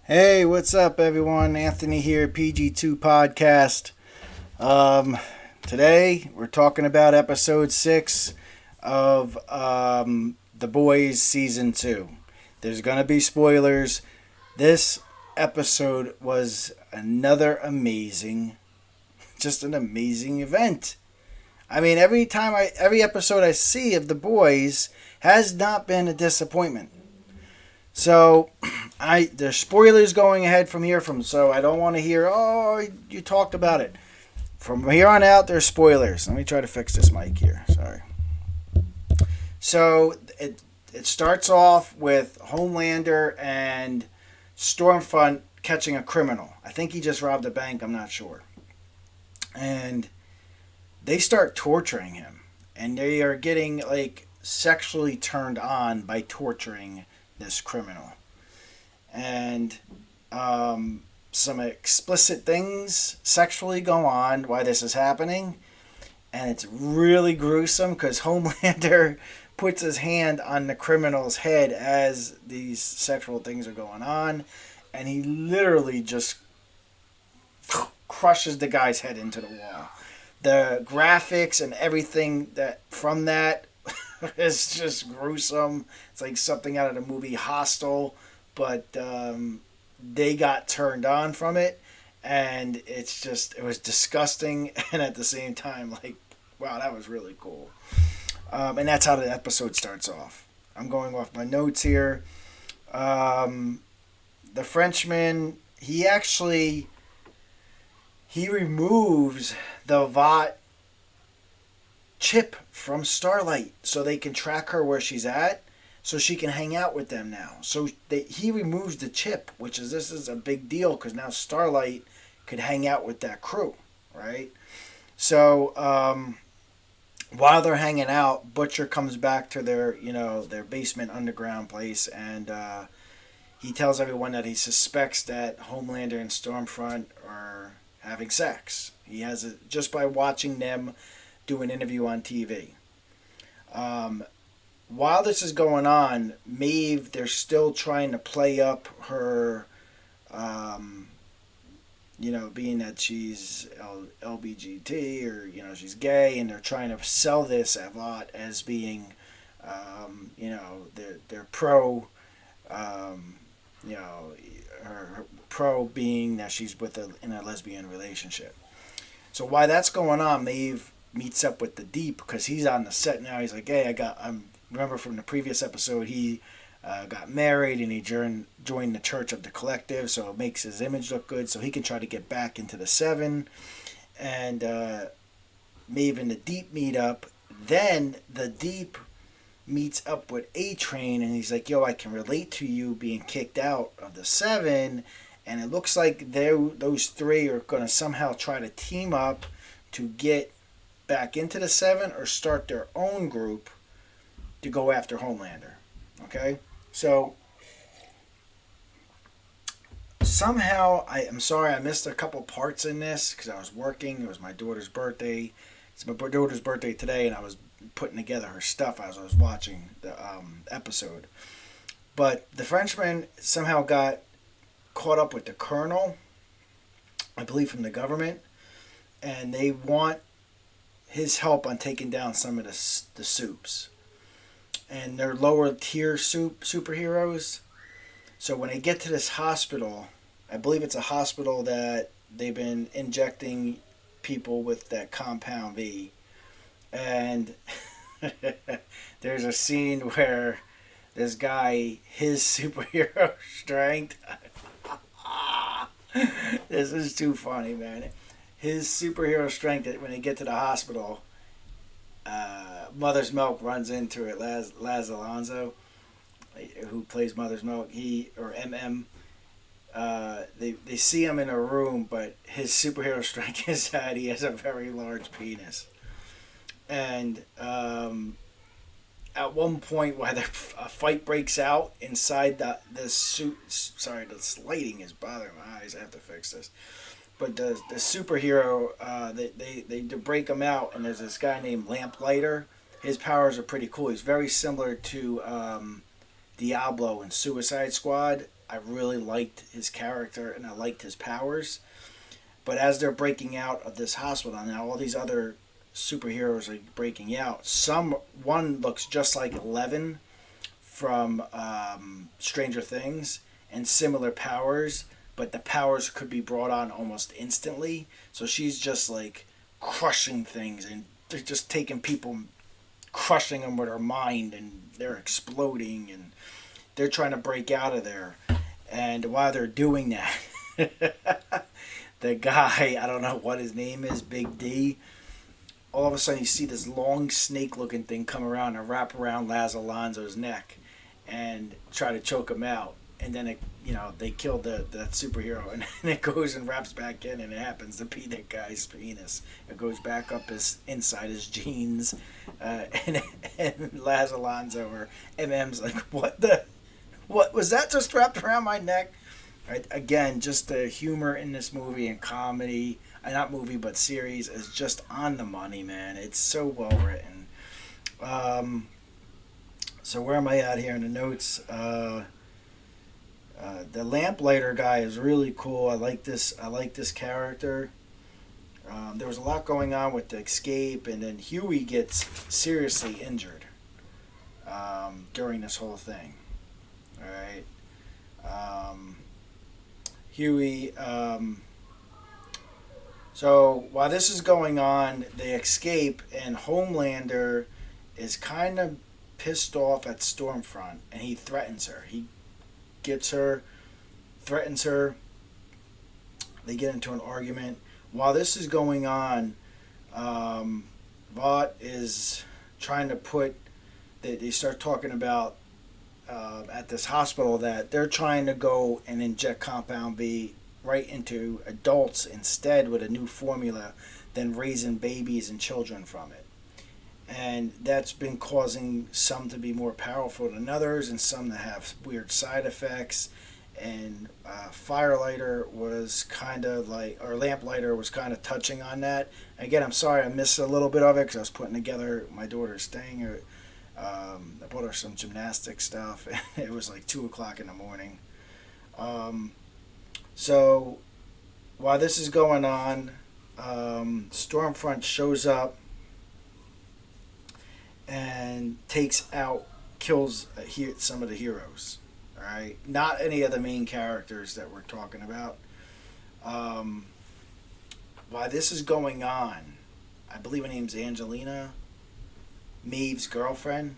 Hey, what's up, everyone? Anthony here, PG2 Podcast. Um, Today we're talking about episode 6 of The Boys Season 2. There's going to be spoilers. This episode was just an amazing event. I mean, every episode I see of The Boys has not been a disappointment. So, there's spoilers going ahead from here. So I don't want to hear. Oh, you talked about it. From here on out, there's spoilers. Let me try to fix this mic here. Sorry. So it starts off with Homelander and Stormfront catching a criminal. I think he just robbed a bank. I'm not sure. And they start torturing him, and they are getting like sexually turned on by torturing this criminal. And some explicit things sexually go on while this is happening, and it's really gruesome because Homelander puts his hand on the criminal's head as these sexual things are going on, and he literally just crushes the guy's head into the wall. The graphics and everything that from that is just gruesome. It's like something out of the movie Hostel, but they got turned on from it, and it was disgusting, and at the same time, like, wow, that was really cool. And that's how the episode starts off. I'm going off my notes here. The Frenchman, he removes the Vought chip from Starlight so they can track her where she's at, so she can hang out with them now. So he removes the chip, this is a big deal because now Starlight could hang out with that crew, right? So while they're hanging out, Butcher comes back to their basement underground place, and he tells everyone that he suspects that Homelander and Stormfront are having sex. He has it just by watching them do an interview on TV. While this is going on, Maeve, they're still trying to play up her, being that she's LBGT or, she's gay, and they're trying to sell this a lot as being, they're pro, her pro being that she's in a lesbian relationship. So while that's going on, Maeve meets up with the Deep because he's on the set now. He's like, hey, remember from the previous episode, he got married and he joined the Church of the Collective, so it makes his image look good, so he can try to get back into the Seven. And Maeve and the Deep meet up. Then the Deep meets up with A-Train, and he's like, yo, I can relate to you being kicked out of the Seven. And it looks like those three are going to somehow try to team up to get back into the Seven or start their own group to go after Homelander. Okay? So, somehow, I'm sorry I missed a couple parts in this because I was working. It was my daughter's birthday. It's my daughter's birthday today, and I was putting together her stuff as I was watching the episode. But the Frenchman somehow got caught up with the colonel, I believe from the government, and they want his help on taking down some of the soups. And they're lower tier superheroes. So when they get to this hospital, I believe it's a hospital that they've been injecting people with that Compound V. And there's a scene where this guy, his superhero strength, this is too funny, man. His superhero strength, when they get to the hospital, Mother's Milk runs into it. Laz Alonso, who plays Mother's Milk, MM. They see him in a room, but his superhero strength is that he has a very large penis. And at one point, while a fight breaks out inside the suit, sorry, this lighting is bothering my eyes. I have to fix this. But the superhero, they break him out, and there's this guy named Lamplighter. His powers are pretty cool. He's very similar to Diablo in Suicide Squad, I really liked his character and I liked his powers. But as they're breaking out of this hospital now, all these other superheroes are breaking out. One looks just like Eleven from Stranger Things and similar powers, but the powers could be brought on almost instantly. So she's just like crushing things and they're just taking people, crushing them with her mind, and they're exploding and they're trying to break out of there. And while they're doing that, the guy, I don't know what his name is, Big D, all of a sudden you see this long snake looking thing come around and wrap around Laz Alonso's neck and try to choke him out. And then they kill that superhero, and it goes and wraps back in, and it happens to be that guy's penis. It goes back up inside his jeans, and Laz Alonso or MM's like, what was that just wrapped around my neck? Right? Again, just the humor in this movie and comedy, not movie but series, is just on the money, man. It's so well written. So where am I at here in the notes? The lamplighter guy is really cool. I like this character. There was a lot going on with the escape, and then Huey gets seriously injured during this whole thing. All right. Huey. So while this is going on, they escape, and Homelander is kind of pissed off at Stormfront, and he threatens her. He gets her, threatens her. They get into an argument. While this is going on, Vought is trying to put. They start talking about at this hospital that they're trying to go and inject Compound V right into adults instead with a new formula than raising babies and children from it. And that's been causing some to be more powerful than others and some to have weird side effects. And Firelighter was kind of like, or Lamplighter was kind of touching on that. Again, I'm sorry I missed a little bit of it because I was putting together my daughter's thing. I bought her some gymnastics stuff. It was like 2 o'clock in the morning. So while this is going on, Stormfront shows up and kills some of the heroes. All right, not any of the main characters that we're talking about. While this is going on, I believe her name's Angelina, Maeve's girlfriend.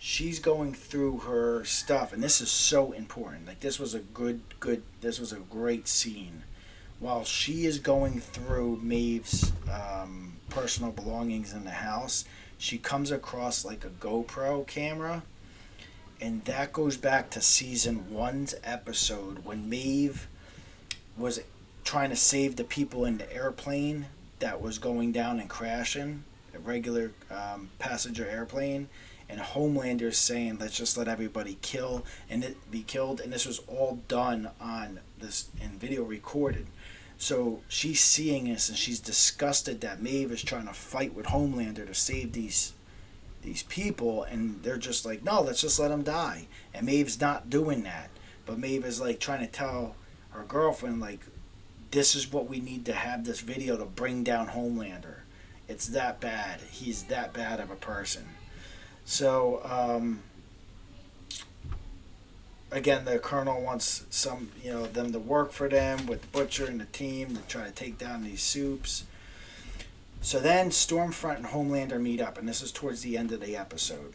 She's going through her stuff, and this is so important. Like, this was a this was a great scene. While she is going through Maeve's personal belongings in the house, she comes across like a GoPro camera, and that goes back to season 1's episode when Maeve was trying to save the people in the airplane that was going down and crashing, a regular passenger airplane. And Homelander's saying, let's just let everybody be killed. And this was all done on this and video recorded. So she's seeing this and she's disgusted that Maeve is trying to fight with Homelander to save these people. And they're just like, no, let's just let them die. And Maeve's not doing that. But Maeve is like trying to tell her girlfriend, like, this is what we need to have this video to bring down Homelander. It's that bad. He's that bad of a person. So, again, the Colonel wants them to work for them with Butcher and the team to try to take down these soups. So then Stormfront and Homelander meet up, and this is towards the end of the episode.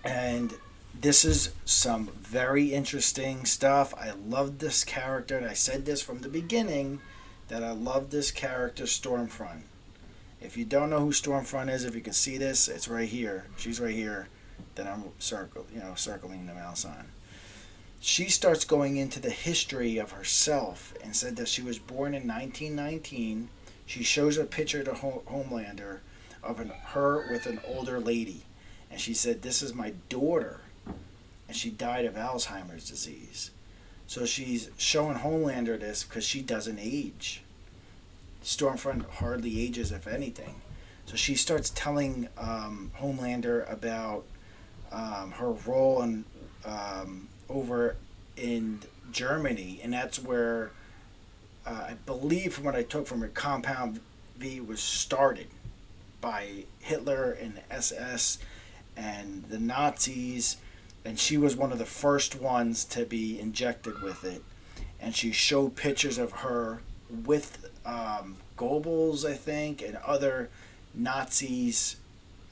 And this is some very interesting stuff. I love this character, and I said this from the beginning, that I love this character, Stormfront. If you don't know who Stormfront is, if you can see this, it's right here. She's right here. Then I'm circling the mouse on. She starts going into the history of herself and said that she was born in 1919. She shows a picture to Homelander of her with an older lady. And she said, this is my daughter. And she died of Alzheimer's disease. So she's showing Homelander this because she doesn't age. Stormfront hardly ages, if anything. So she starts telling Homelander about her role over in Germany, and that's where I believe, from what I took from it, Compound V was started by Hitler and the SS and the Nazis, and she was one of the first ones to be injected with it. And she showed pictures of her with Goebbels, I think, and other Nazis.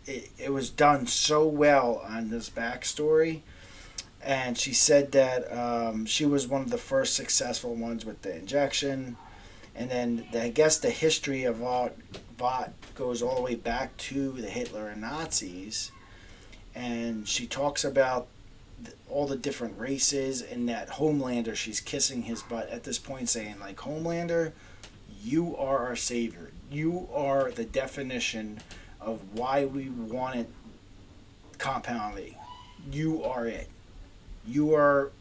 It was done so well on this backstory. And she said that she was one of the first successful ones with the injection. And then I guess the history of Vought goes all the way back to the Hitler and Nazis. And she talks about all the different races, and that Homelander, she's kissing his butt at this point, saying, like, Homelander, you are our savior. You are the definition of why we wanted Compound V. You are it. You are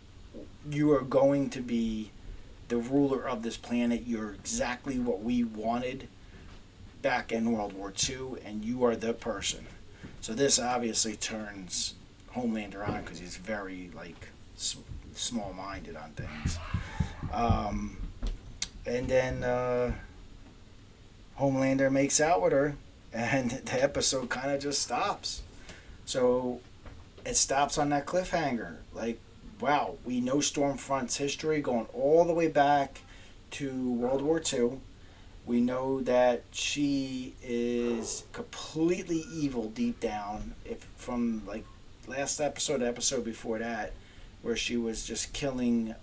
going to be the ruler of this planet. You're exactly what we wanted back in World War II, and you are the person. So this obviously turns Homelander on, because he's very, like, small-minded on things. And then Homelander makes out with her, and the episode kind of just stops. So it stops on that cliffhanger. Like, wow, we know Stormfront's history going all the way back to World War II. We know that she is completely evil deep down. If from, like, last episode, the episode before that, where she was just killing,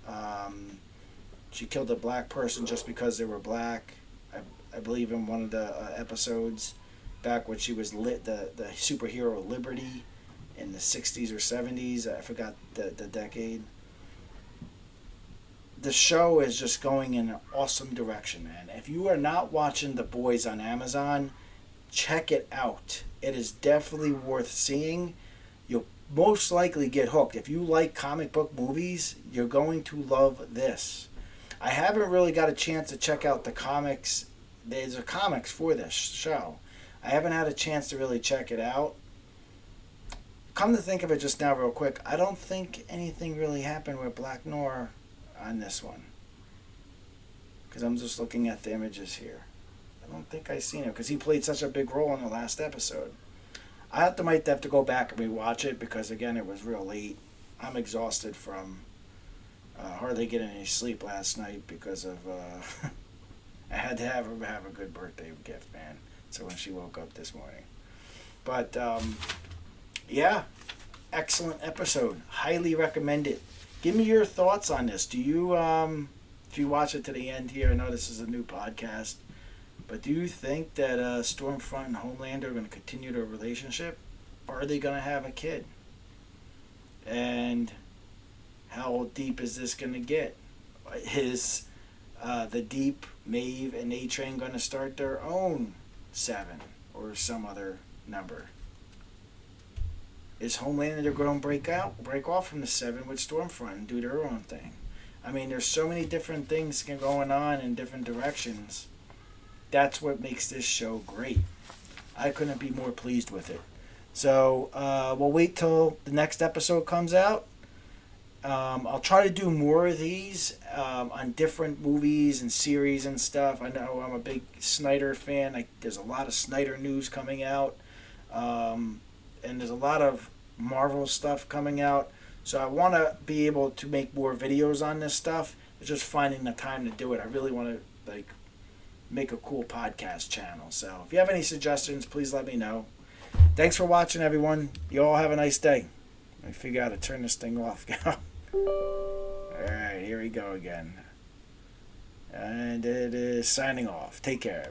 she killed a black person just because they were black. I believe in one of the episodes back when she was the superhero Liberty in the 60s or 70s. I forgot the decade. The show is just going in an awesome direction, man. If you are not watching The Boys on Amazon, check it out. It is definitely worth seeing. You'll most likely get hooked. If you like comic book movies, you're going to love this. I haven't really got a chance to check out the comics. There's a comics for this show. I haven't had a chance to really check it out. Come to think of it just now real quick, I don't think anything really happened with Black Noir on this one. Because I'm just looking at the images here. I don't think I've seen it, because he played such a big role in the last episode. Might have to go back and rewatch it, because again, it was real late. I'm exhausted from hardly getting any sleep last night because of I had to have her have a good birthday gift, man. So when she woke up this morning. But yeah, excellent episode. Highly recommend it. Give me your thoughts on this. Do you if you watch it to the end here, I know this is a new podcast, but do you think that Stormfront and Homelander are going to continue their relationship? Or are they going to have a kid? And how deep is this going to get? Is the Deep, Maeve, and A-Train going to start their own 7 or some other number? Is Homelander going to break off from the 7 with Stormfront and do their own thing? I mean, there's so many different things going on in different directions. That's what makes this show great. I couldn't be more pleased with it. So we'll wait till the next episode comes out. I'll try to do more of these on different movies and series and stuff. I know I'm a big Snyder fan. There's a lot of Snyder news coming out. And there's a lot of Marvel stuff coming out. So I want to be able to make more videos on this stuff. It's just finding the time to do it. I really want to make a cool podcast channel. So if you have any suggestions, please let me know. Thanks for watching, everyone. You all have a nice day. Let me figure out how to turn this thing off. Alright, here we go again. And it is signing off. Take care.